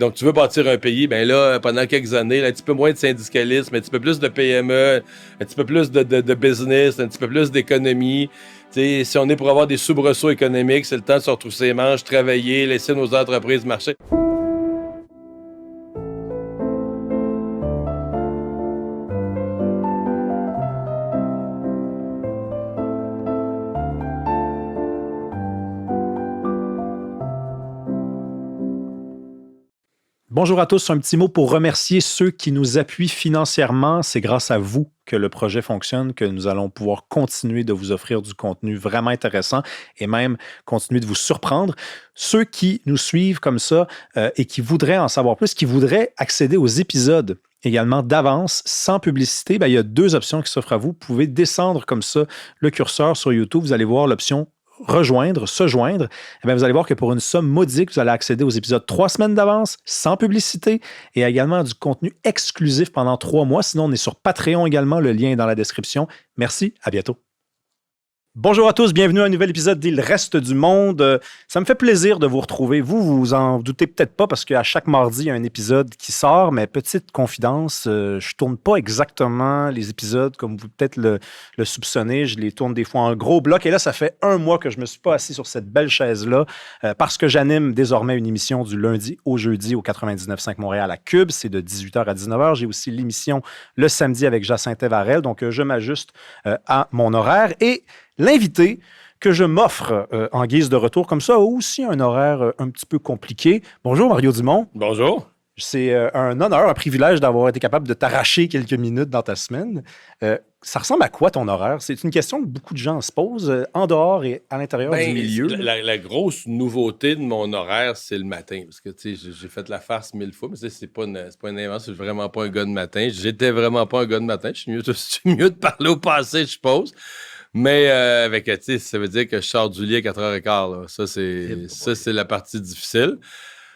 Donc, tu veux bâtir un pays, ben là, pendant quelques années, là, un petit peu moins de syndicalisme, un petit peu plus de PME, un petit peu plus de business, un petit peu plus d'économie. T'sais, si on est pour avoir des soubresauts économiques, c'est le temps de se retrousser les manches, travailler, laisser nos entreprises marcher. Bonjour à tous, un petit mot pour remercier ceux qui nous appuient financièrement. C'est grâce à vous que le projet fonctionne, que nous allons pouvoir continuer de vous offrir du contenu vraiment intéressant et même continuer de vous surprendre. Ceux qui nous suivent comme ça et qui voudraient en savoir plus, qui voudraient accéder aux épisodes également d'avance, sans publicité, il y a deux options qui s'offrent à vous. Vous pouvez descendre comme ça le curseur sur YouTube, vous allez voir l'option rejoindre, se joindre, eh bien, vous allez voir que pour une somme modique, vous allez accéder aux épisodes 3 semaines d'avance, sans publicité, et également du contenu exclusif pendant 3 mois. Sinon, on est sur Patreon également, le lien est dans la description. Merci, à bientôt. Bonjour à tous, bienvenue à un nouvel épisode d'Il reste du monde. Ça me fait plaisir de vous retrouver. Vous en doutez peut-être pas parce qu'à chaque mardi, il y a un épisode qui sort, mais petite confidence, je tourne pas exactement les épisodes comme vous peut-être le soupçonnez. Je les tourne des fois en gros bloc et là, ça fait 1 mois que je me suis pas assis sur cette belle chaise-là parce que j'anime désormais une émission du lundi au jeudi au 99.5 Montréal à Cube. C'est de 18h à 19h. J'ai aussi l'émission le samedi avec Jacinthe Varel, donc je m'ajuste à mon horaire et l'invité que je m'offre en guise de retour comme ça a aussi un horaire un petit peu compliqué. Bonjour Mario Dumont. Bonjour. C'est un honneur, un privilège d'avoir été capable de t'arracher quelques minutes dans ta semaine. Ça ressemble à quoi ton horaire? C'est une question que beaucoup de gens se posent en dehors et à l'intérieur du milieu. La grosse nouveauté de mon horaire, c'est le matin. Parce que j'ai fait la farce 1000 fois, mais c'est pas une invention, je suis vraiment pas un gars de matin. J'étais vraiment pas un gars de matin. Je suis mieux de parler au passé, je suppose. Mais ça veut dire que je sors du lit à 4h15. Là. Ça, c'est la partie difficile.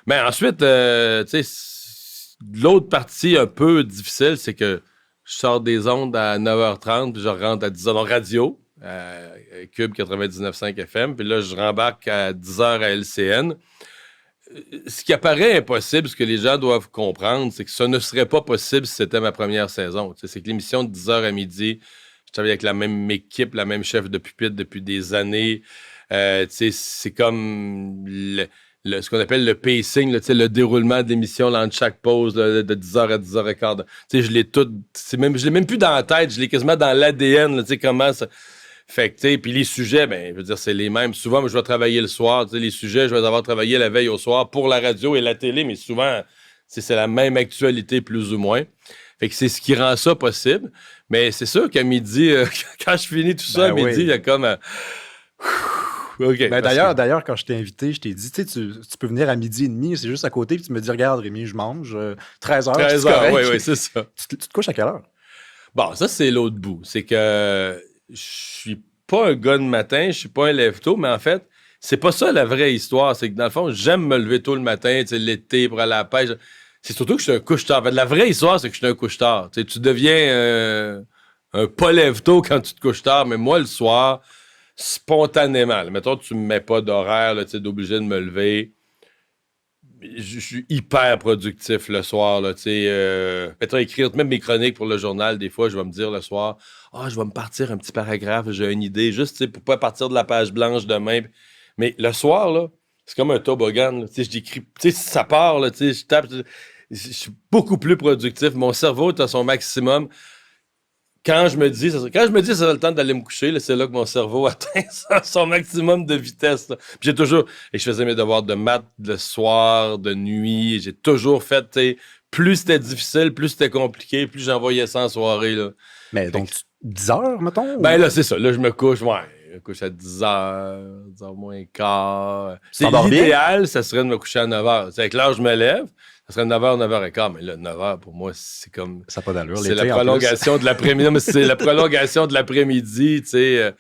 Mais ensuite, l'autre partie un peu difficile, c'est que je sors des ondes à 9h30, puis je rentre à 10h en radio, Cube 99.5 FM, puis là, je rembarque à 10h à LCN. Ce qui apparaît impossible, ce que les gens doivent comprendre, c'est que ça ne serait pas possible si c'était ma première saison. C'est que l'émission de 10h à midi, je travaille avec la même équipe, la même chef de pupitre depuis des années. C'est comme ce qu'on appelle le pacing, le déroulement de l'émission entre chaque pause de 10h à 10h15. Je l'ai tout. Je l'ai même plus dans la tête, je l'ai quasiment dans l'ADN. Comment ça. Fait que, puis les sujets, je veux dire, c'est les mêmes. Souvent, moi, je vais travailler le soir. Les sujets, je vais avoir travaillé la veille au soir pour la radio et la télé, mais souvent, c'est la même actualité, plus ou moins. Fait que c'est ce qui rend ça possible. Mais c'est sûr qu'à midi, quand je finis tout ça, à midi, il y a comme... OK. D'ailleurs, quand je t'ai invité, je t'ai dit, tu peux venir à 12h30, c'est juste à côté, puis tu me dis, regarde, Rémi, je mange, 13h, 13h, oui, c'est ça. Tu te couches à quelle heure? Bon, ça, c'est l'autre bout. C'est que je suis pas un gars de matin, je suis pas un lève-tôt, mais en fait, c'est pas ça la vraie histoire. C'est que dans le fond, j'aime me lever tôt le matin, l'été, pour aller à la pêche. C'est surtout que je suis un couche-tard. En fait, la vraie histoire, c'est que je suis un couche-tard. Tu deviens un pas lève-tôt quand tu te couches tard, mais moi, le soir, spontanément, mettons, tu me mets pas d'horaire, d'obligé de me lever. Je suis hyper productif le soir. Mettons, écrire même mes chroniques pour le journal, des fois, je vais me dire le soir, je vais me partir un petit paragraphe, j'ai une idée, juste pour pas partir de la page blanche demain. Mais le soir, là, c'est comme un toboggan. J'écris, si ça part, là, je tape, je suis beaucoup plus productif. Mon cerveau est à son maximum. Quand je me dis ça sera le temps d'aller me coucher, là, c'est là que mon cerveau atteint son maximum de vitesse. Là. Puis j'ai toujours... Et je faisais mes devoirs de maths le soir, de nuit. J'ai toujours fait... Plus c'était difficile, plus c'était compliqué, plus j'envoyais ça en soirée. Là. Mais donc, 10h, mettons? Ben là, c'est ça. Là, je me couche, je me couche à 10h, 10h moins quart. L'idéal, ça serait de me coucher à 9h. Avec l'heure, je me lève. Ça serait 9h, 9h15, mais là, 9h, pour moi, c'est comme... Ça n'a pas d'allure, c'est la prolongation de l'après-midi. Non, mais c'est la prolongation de l'après-midi, tu sais.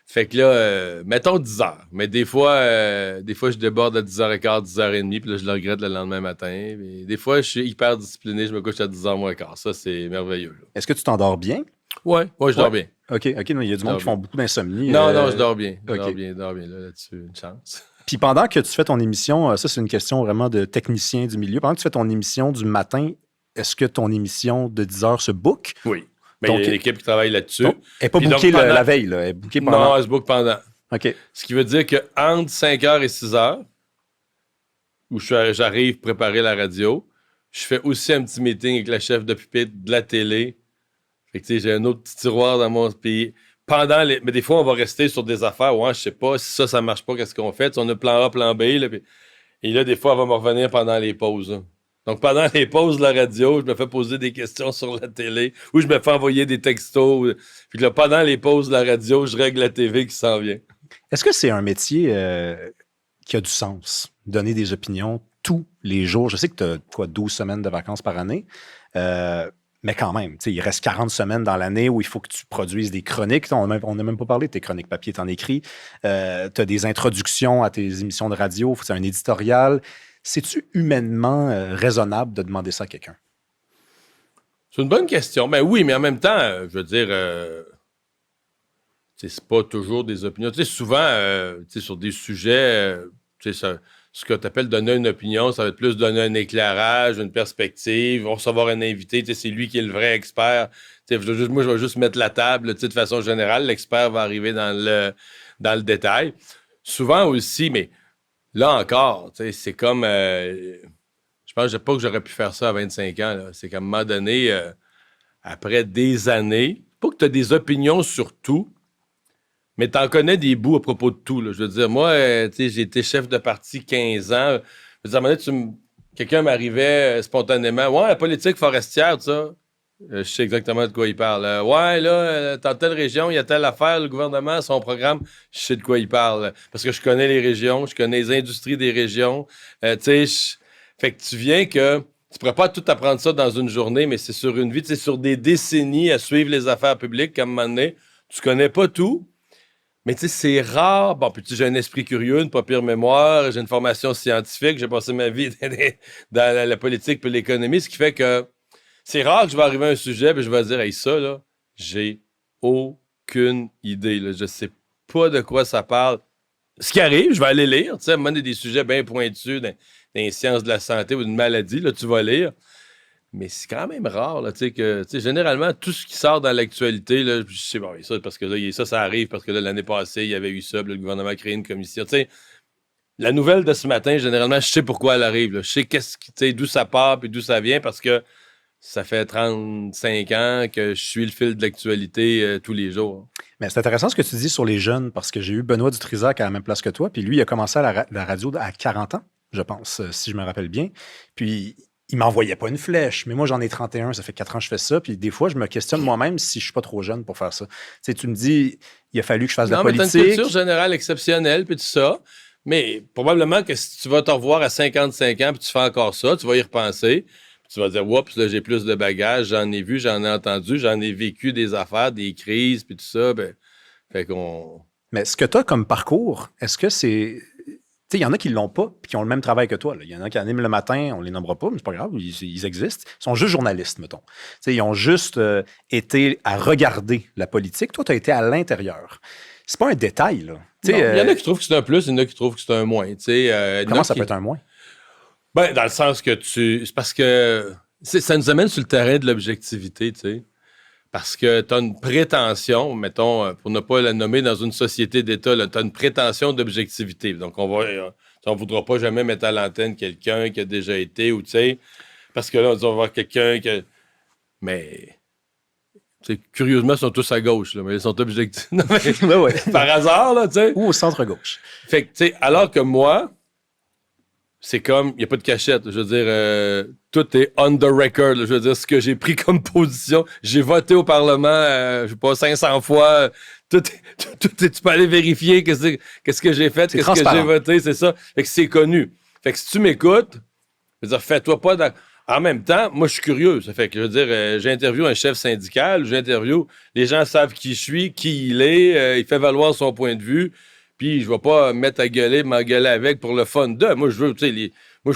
Fait que là, mettons 10h. Mais des fois, je déborde à 10h15, 10h30, puis là, je le regrette le lendemain matin. Et des fois, je suis hyper discipliné, je me couche à 10h moins quart. Ça, c'est merveilleux. Là. Est-ce que tu t'endors bien? Ouais, je dors bien. OK, non, il y a du monde qui font beaucoup d'insomnie. Non, je dors bien. Je dors bien, là-dessus, une chance. Puis pendant que tu fais ton émission, ça c'est une question vraiment de technicien du milieu, pendant que tu fais ton émission du matin, est-ce que ton émission de 10 heures se book? Oui. Mais il y a une équipe qui travaille là-dessus. Elle n'est pas bookée la veille, là. Elle est bookée pendant. Non, elle se book pendant. OK. Ce qui veut dire qu'entre 5h et 6h, où j'arrive préparer la radio, je fais aussi un petit meeting avec la chef de pupitre de la télé. Fait que, tu sais, j'ai un autre petit tiroir dans mon pays. Mais des fois, on va rester sur des affaires. Ouais, je sais pas, si ça marche pas, qu'est-ce qu'on fait? T'sais, on a plan A, plan B. Là, et là, des fois, elle va me revenir pendant les pauses. Là. Donc, pendant les pauses de la radio, je me fais poser des questions sur la télé ou je me fais envoyer des textos. Puis là, pendant les pauses de la radio, je règle la TV qui s'en vient. Est-ce que c'est un métier qui a du sens? Donner des opinions tous les jours. Je sais que tu as 12 semaines de vacances par année, mais quand même, il reste 40 semaines dans l'année où il faut que tu produises des chroniques. On n'a même pas parlé de tes chroniques papier, tu en écris. Tu as des introductions à tes émissions de radio, c'est un éditorial. C'est-tu humainement raisonnable de demander ça à quelqu'un? C'est une bonne question. Ben oui, mais en même temps, je veux dire, c'est pas toujours des opinions. Souvent, sur des sujets, ce que tu appelles donner une opinion, ça va être plus donner un éclairage, une perspective. On va recevoir un invité, c'est lui qui est le vrai expert. Moi, je vais juste mettre la table de façon générale. L'expert va arriver dans le détail. Souvent aussi, mais là encore, c'est comme... je pense pas que j'aurais pu faire ça à 25 ans. Là. C'est qu'à un moment donné, après des années, pas que tu as des opinions sur tout, mais tu en connais des bouts à propos de tout. Là. Je veux dire, moi, j'ai été chef de parti 15 ans. Je veux dire, à un moment donné, quelqu'un m'arrivait spontanément. Ouais, la politique forestière, tout ça. Je sais exactement de quoi il parle. Ouais, là, dans telle région, il y a telle affaire, le gouvernement, son programme, je sais de quoi il parle. Parce que je connais les régions, je connais les industries des régions. Fait que tu viens que... Tu pourrais pas tout apprendre ça dans une journée, mais c'est sur une vie, c'est sur des décennies à suivre les affaires publiques, comme à un moment donné. Tu connais pas tout. Mais tu sais, c'est rare. Bon, puis j'ai un esprit curieux, une pas pire mémoire, j'ai une formation scientifique, j'ai passé ma vie dans la politique et l'économie, ce qui fait que c'est rare que je vais arriver à un sujet et je vais dire, hey, ça, là, j'ai aucune idée. Là. Je sais pas de quoi ça parle. Ce qui arrive, je vais aller lire. Tu sais, à un moment donné, des sujets bien pointus dans les sciences de la santé ou d'une maladie, là, tu vas lire. Mais c'est quand même rare, là, généralement, tout ce qui sort dans l'actualité, là, je sais, bon, ça, parce que là, ça arrive, parce que là, l'année passée, il y avait eu ça, le gouvernement a créé une commission. La nouvelle de ce matin, généralement, je sais pourquoi elle arrive. Là. Je sais d'où ça part et d'où ça vient, parce que ça fait 35 ans que je suis le fil de l'actualité tous les jours. Mais c'est intéressant ce que tu dis sur les jeunes, parce que j'ai eu Benoît Dutrisac à la même place que toi, puis lui, il a commencé à la radio à 40 ans, je pense, si je me rappelle bien. Puis il m'envoyait pas une flèche, mais moi, j'en ai 31, ça fait 4 ans que je fais ça, puis des fois, je me questionne moi-même si je suis pas trop jeune pour faire ça. Tu me dis, il a fallu que je fasse de la politique. Non, mais t'as une culture générale exceptionnelle, puis tout ça, mais probablement que si tu vas te revoir à 55 ans, puis tu fais encore ça, tu vas y repenser, puis tu vas dire, oups, là, j'ai plus de bagages, j'en ai vu, j'en ai entendu, j'en ai vécu des affaires, des crises, puis tout ça, fait qu'on... Mais ce que tu as comme parcours, est-ce que c'est... Tu sais, il y en a qui ne l'ont pas puis qui ont le même travail que toi. Il y en a qui animent le matin, on ne les nommera pas, mais c'est pas grave, ils existent. Ils sont juste journalistes, mettons. Tu sais, ils ont juste été à regarder la politique. Toi, tu as été à l'intérieur. C'est pas un détail, là. Il y en a qui trouvent que c'est un plus, il y en a qui trouvent que c'est un moins. Comment ça peut être un moins? Ben, dans le sens que c'est parce que ça nous amène sur le terrain de l'objectivité, tu sais. Parce que tu as une prétention, mettons, pour ne pas la nommer dans une société d'État, tu as une prétention d'objectivité. Donc, on ne voudra pas jamais mettre à l'antenne quelqu'un qui a déjà été, ou tu sais, parce que là, on va voir quelqu'un qui a... Mais, curieusement, ils sont tous à gauche, là, mais ils sont objectifs. Non, mais, ouais. Par hasard, là, tu sais. Ou au centre-gauche. Fait que, tu sais, alors que moi, c'est comme, il n'y a pas de cachette. Je veux dire, tout est on the record. Là. Je veux dire, ce que j'ai pris comme position, j'ai voté au Parlement, je sais pas, 500 fois. Tu peux aller vérifier qu'est-ce que j'ai fait, qu'est-ce que j'ai voté, c'est ça. Fait que c'est connu. Fait que si tu m'écoutes, je veux dire, fais-toi pas dans... En même temps, moi, je suis curieux. Ça fait que, je veux dire, j'interviewe un chef syndical, les gens savent qui je suis, qui il est, il fait valoir son point de vue. Puis je vais pas mettre à gueuler, m'engueuler avec pour le fun de. Moi, je veux, tu sais,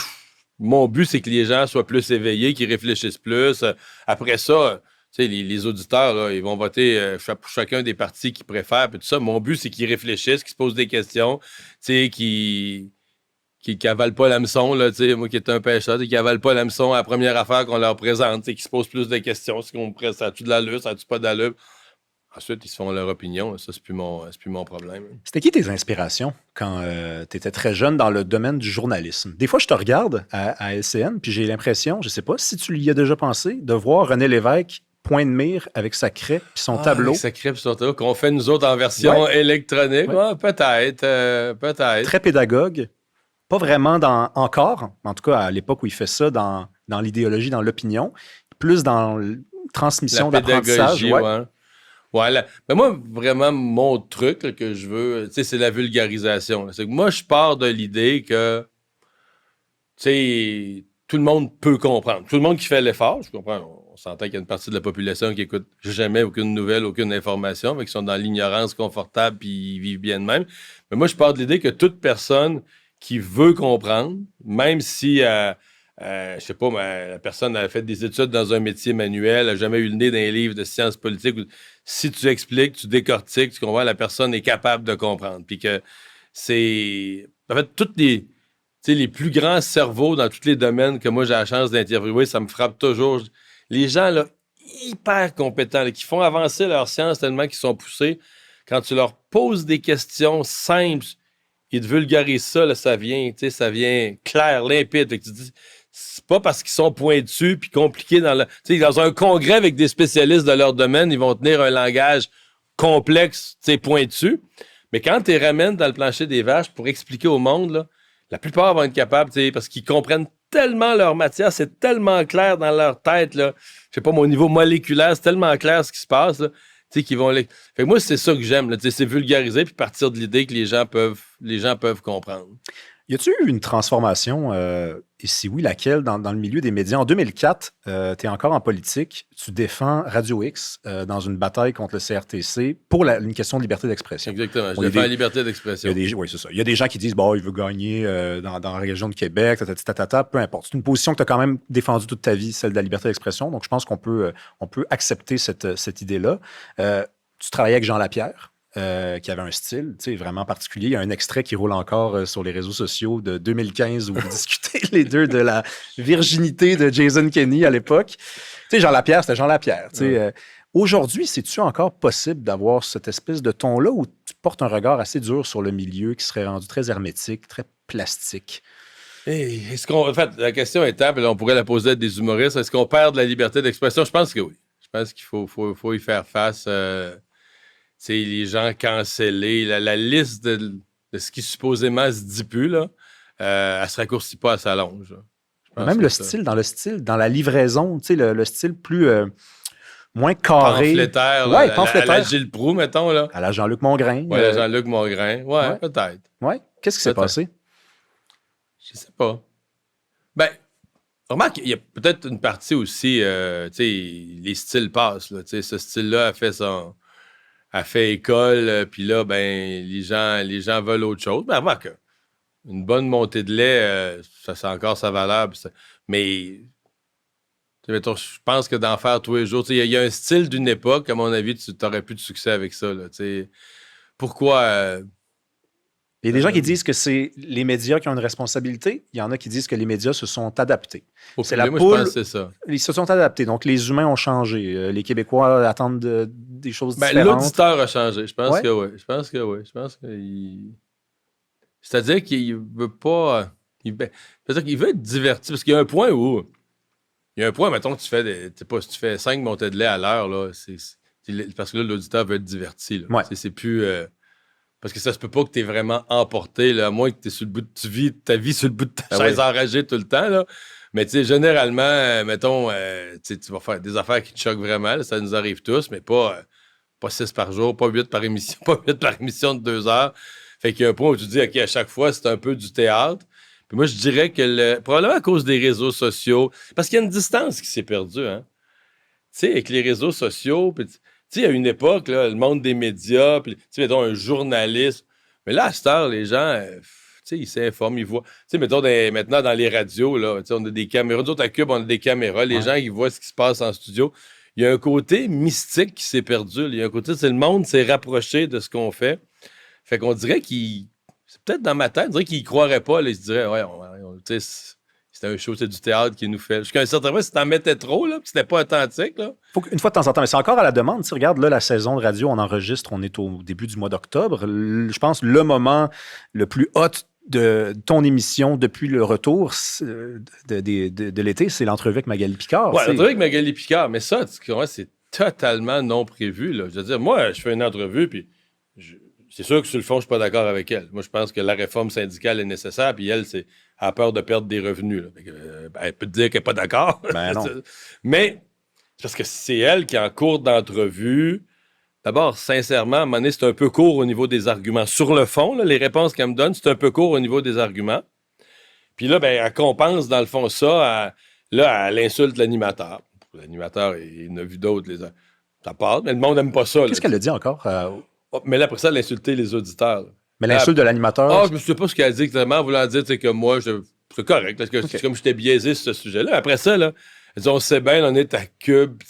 mon but, c'est que les gens soient plus éveillés, qu'ils réfléchissent plus. Après ça, sais, les auditeurs, là, ils vont voter pour chacun des partis qu'ils préfèrent, puis tout ça. Mon but, c'est qu'ils réfléchissent, qu'ils se posent des questions, tu sais, qui avalent pas l'hameçon, là, tu sais, moi qui étais un pêcheur, qui avalent pas l'hameçon à la première affaire qu'on leur présente, tu sais, qui se posent plus de questions. Ça a-tu de l'allure, ça a-tu pas d'allure? Ensuite, ils se font leur opinion. Ça, c'est plus mon problème. C'était qui tes inspirations quand tu étais très jeune dans le domaine du journalisme? Des fois, je te regarde à LCN, puis j'ai l'impression, je sais pas si tu y as déjà pensé, de voir René Lévesque point de mire avec sa craie puis son tableau. Avec sa craie puis son tableau, qu'on fait nous autres en version électronique. Ouais. Ouais, peut-être. Très pédagogue. Pas vraiment encore, en tout cas à l'époque où il fait ça, dans l'idéologie, dans l'opinion, plus dans la transmission d'apprentissage. Ouais, mais moi, vraiment, mon truc là, que je veux, tu sais, c'est la vulgarisation. C'est que moi, je pars de l'idée que, tu sais, tout le monde peut comprendre. Tout le monde qui fait l'effort, je comprends, on s'entend qu'il y a une partie de la population qui écoute jamais aucune nouvelle, aucune information, mais qui sont dans l'ignorance confortable puis ils vivent bien de même. Mais moi, je pars de l'idée que toute personne qui veut comprendre, même si, je sais pas, la personne a fait des études dans un métier manuel, n'a jamais eu le nez dans les livres de sciences politiques, si tu expliques, tu décortiques, tu comprends, la personne est capable de comprendre. Puis que c'est... En fait, les plus grands cerveaux dans tous les domaines que moi j'ai la chance d'interviewer, ça me frappe toujours. Les gens, là, hyper compétents, là, qui font avancer leur science tellement qu'ils sont poussés, quand tu leur poses des questions simples, ils te vulgarisent ça, là, ça vient clair, limpide. Fait que tu dis, c'est pas parce qu'ils sont pointus puis compliqués dans un congrès avec des spécialistes de leur domaine, ils vont tenir un langage complexe, pointu. Mais quand tu les ramènes dans le plancher des vaches pour expliquer au monde, là, la plupart vont être capables, parce qu'ils comprennent tellement leur matière, c'est tellement clair dans leur tête, là. Je sais pas, mon niveau moléculaire, c'est tellement clair ce qui se passe, là, qu'ils vont... Fait que moi, c'est ça que j'aime, là, c'est vulgariser puis partir de l'idée que les gens peuvent comprendre. Y a-tu eu une transformation, et si oui, laquelle, dans le milieu des médias? En 2004, tu es encore en politique, tu défends Radio X dans une bataille contre le CRTC pour une question de liberté d'expression. Exactement, je défends la liberté d'expression. Oui, c'est ça. Il y a des gens qui disent, bon, il veut gagner dans la région de Québec, peu importe. C'est une position que tu as quand même défendue toute ta vie, celle de la liberté d'expression, donc je pense qu'on peut accepter cette idée-là. Tu travaillais avec Jean Lapierre. Qui avait un style vraiment particulier. Il y a un extrait qui roule encore sur les réseaux sociaux de 2015 où vous discutez les deux de la virginité de Jason Kenney à l'époque. Jean Lapierre, c'était Jean Lapierre. Aujourd'hui, c'est-tu encore possible d'avoir cette espèce de ton-là où tu portes un regard assez dur sur le milieu qui serait rendu très hermétique, très plastique? En fait, la question est table, on pourrait la poser à des humoristes. Est-ce qu'on perd de la liberté d'expression? Je pense que oui. Je pense qu'il faut y faire face. Les gens cancellés, la liste de ce qui supposément se dit plus, là, elle se raccourcit pas, elle s'allonge. Même le style, dans la livraison, le style plus moins carré. Pamphlétaire, pamphlétaire. À la Gilles Proulx, mettons. Là. À la Jean-Luc Mongrain. Oui, à la Jean-Luc Mongrain. Ouais, peut-être. Ouais. Qu'est-ce qui s'est passé? Je sais pas. Ben, remarque, il y a peut-être une partie aussi, les styles passent. Là, ce style-là a fait école, puis là, ben, les gens veulent autre chose. Ben, remarque, une bonne montée de lait, ça a encore sa valeur. Mais, mettons, je pense que d'en faire tous les jours, il y a un style d'une époque, à mon avis, tu n'aurais plus de succès avec ça. Là, pourquoi... Il y a des gens qui disent que c'est les médias qui ont une responsabilité. Il y en a qui disent que les médias se sont adaptés. C'est la poule. Moi, je pense que c'est ça. Ils se sont adaptés. Donc, les humains ont changé. Les Québécois attendent des choses différentes. L'auditeur a changé. Je pense que oui. Je pense que c'est-à-dire qu'il veut pas... C'est-à-dire qu'il veut être diverti. Parce qu'il y a un point où... mettons que tu fais 5 montées de lait à l'heure, là, parce que là, l'auditeur veut être diverti. Là. Ouais. C'est plus... Parce que ça se peut pas que tu es vraiment emporté, là, à moins que tu vis ta vie sur le bout de ta chaise enragée tout le temps. Là. Mais généralement, mettons, tu vas faire des affaires qui te choquent vraiment. Là, ça nous arrive tous, mais pas 6 par jour, pas 8 par émission, pas 8 par émission de 2 heures. Fait qu'il y a un point où tu dis, OK, à chaque fois, c'est un peu du théâtre. Puis moi, je dirais que probablement à cause des réseaux sociaux, parce qu'il y a une distance qui s'est perdue. Hein? Tu sais, avec les réseaux sociaux, puis... Tu sais, à une époque, là, le monde des médias, puis, mettons, un journaliste. Mais là, à cette heure, les gens, ils s'informent, ils voient. Tu sais, mettons, maintenant, dans les radios, là, on a des caméras. Nous autres, à Cube, on a des caméras. Les gens, ils voient ce qui se passe en studio. il y a un côté mystique qui s'est perdu. Il y a un côté, c'est le monde s'est rapproché de ce qu'on fait. Fait qu'on dirait qu'il... C'est peut-être dans ma tête, on dirait qu'il y croirait pas. Là, il se dirait, ouais, tu sais, c'était un show, c'est du théâtre qui nous fait. Jusqu'à un certain point, si t'en mettais trop, là, puis c'était pas authentique, là. Une fois de temps en temps, mais c'est encore à la demande. Tu regardes, là, la saison de radio, on enregistre, on est au début du mois d'octobre. Je pense le moment le plus hot de ton émission depuis le retour de l'été, c'est l'entrevue avec Magali Picard. Ouais, l'entrevue avec Magali Picard, mais ça, c'est totalement non prévu, là. Je veux dire, moi, je fais une entrevue, puis c'est sûr que sur le fond, je suis pas d'accord avec elle. Moi, je pense que la réforme syndicale est nécessaire, puis elle, elle a peur de perdre des revenus, là. Elle peut te dire qu'elle n'est pas d'accord. Ben non. Mais c'est parce que c'est elle qui, en cours d'entrevue, d'abord, sincèrement, à un moment donné, c'est un peu court au niveau des arguments. Sur le fond, là, les réponses qu'elle me donne, c'est un peu court au niveau des arguments. Puis là, ben, elle compense, dans le fond, ça à l'insulte de l'animateur. L'animateur, il en a vu d'autres. Ça part, mais le monde n'aime pas ça. Qu'est-ce qu'elle a dit encore? Mais là, après ça, elle a insulté les auditeurs. Là. Mais l'insulte de l'animateur? Ah, je ne sais pas ce qu'elle a dit exactement, en voulant dire que moi, c'est correct, parce que c'est comme j'étais biaisé sur ce sujet-là. Après ça, là, elle dit, on sait bien, on est à Cube.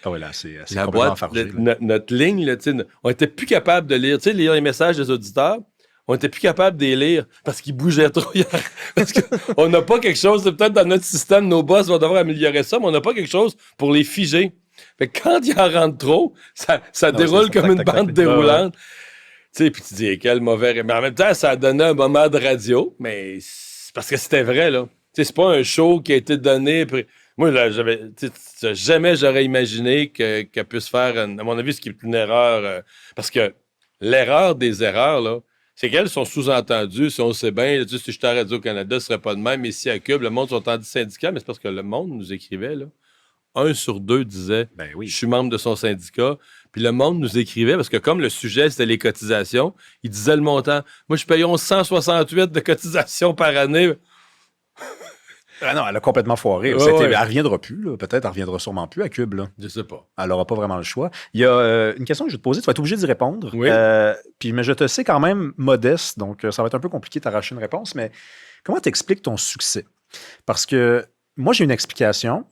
Ah oui, là, c'est la complètement boîte, fargé. Notre ligne, là, on n'était plus capable de lire. Tu sais, lire les messages des auditeurs, on n'était plus capable de les lire parce qu'ils bougeaient trop. Parce qu'on n'a pas quelque chose, peut-être dans notre système, nos boss vont devoir améliorer ça, mais on n'a pas quelque chose pour les figer. Fait que quand il en rentre trop, ça déroule comme une bande déroulante. Tu sais, puis tu dis, quel mauvais... Mais en même temps, ça a donné un moment de radio, mais c'est parce que c'était vrai, là. Tu sais, c'est pas un show qui a été donné... Moi, là, jamais j'aurais imaginé qu'elle puisse faire, à mon avis, ce qui est une erreur. Parce que l'erreur des erreurs, là, c'est qu'elles sont sous-entendues. Si on sait bien, si j'étais à Radio-Canada, ce serait pas de même. Ici, à Cube, le monde sont anti-syndicats, mais c'est parce que le monde nous écrivait, là. 1 sur 2 disait je suis membre de son syndicat. Puis le monde nous écrivait, parce que comme le sujet, c'était les cotisations, il disait le montant. Moi, je paye 168 de cotisations par année. Ah non, elle a complètement foiré. Elle ne reviendra plus. Là. Peut-être elle ne reviendra sûrement plus à Cube. Là. Je sais pas. Elle n'aura pas vraiment le choix. Il y a une question que je vais te poser. Tu vas être obligé d'y répondre. Oui. Mais je te sais quand même modeste, donc ça va être un peu compliqué de t'arracher une réponse. Mais comment t'expliques ton succès? Parce que moi, j'ai une explication.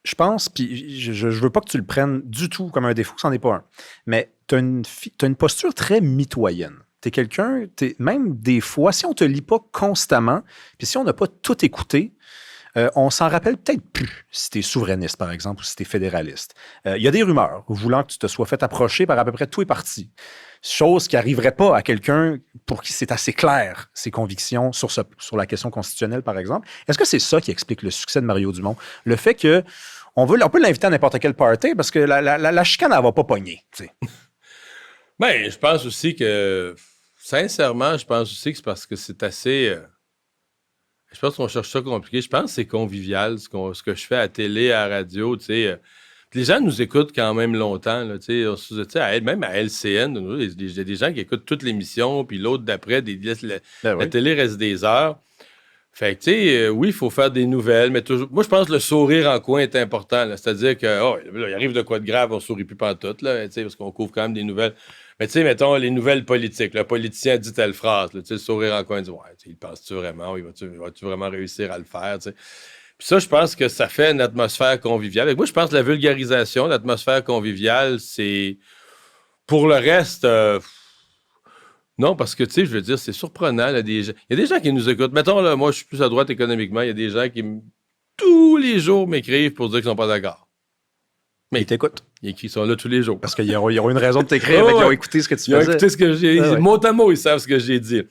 Je pense, puis je ne veux pas que tu le prennes du tout comme un défaut, c'en est pas un. Mais tu as une posture très mitoyenne. Tu es quelqu'un, même des fois, si on ne te lit pas constamment, puis si on n'a pas tout écouté, on s'en rappelle peut-être plus si tu es souverainiste, par exemple, ou si tu es fédéraliste. Il y a des rumeurs voulant que tu te sois fait approcher par à peu près tous les partis. Chose qui n'arriverait pas à quelqu'un pour qui c'est assez clair, ses convictions sur la question constitutionnelle, par exemple. Est-ce que c'est ça qui explique le succès de Mario Dumont? Le fait que on peut l'inviter à n'importe quel party parce que la chicane, elle ne va pas pogner. Ben, je pense aussi que, sincèrement, je pense aussi que c'est parce que c'est assez... je pense qu'on cherche ça compliqué. Je pense que c'est convivial, ce que je fais à télé, à la radio, tu sais. Les gens nous écoutent quand même longtemps, là, tu sais, même à LCN, il y a des gens qui écoutent toute l'émission, puis l'autre d'après, la télé reste des heures. Fait que, tu sais, oui, il faut faire des nouvelles, mais toujours... Moi, je pense que le sourire en coin est important, là. C'est-à-dire que, il arrive de quoi de grave, on sourit plus pantoute, là, tu sais, parce qu'on couvre quand même des nouvelles. Mais tu sais, mettons, les nouvelles politiques. Le politicien dit telle phrase, tu sais, le sourire en coin, il dit, ouais, il pense-tu vraiment, il va-tu vraiment réussir à le faire, tu sais. Puis ça, je pense que ça fait une atmosphère conviviale. Et moi, je pense que la vulgarisation, l'atmosphère conviviale, c'est... Pour le reste... Non, parce que, tu sais, je veux dire, c'est surprenant. Là, il y a des gens qui nous écoutent. Mettons, là, moi, je suis plus à droite économiquement. Il y a des gens qui, tous les jours, m'écrivent pour dire qu'ils sont pas d'accord. Mais ils t'écoutent. Ils sont là tous les jours. Parce qu'ils auront une raison de t'écrire. Ils ont écouté ce que tu faisais. Ils ont écouté ce que j'ai dit. Mot à mot, ils savent ce que j'ai dit.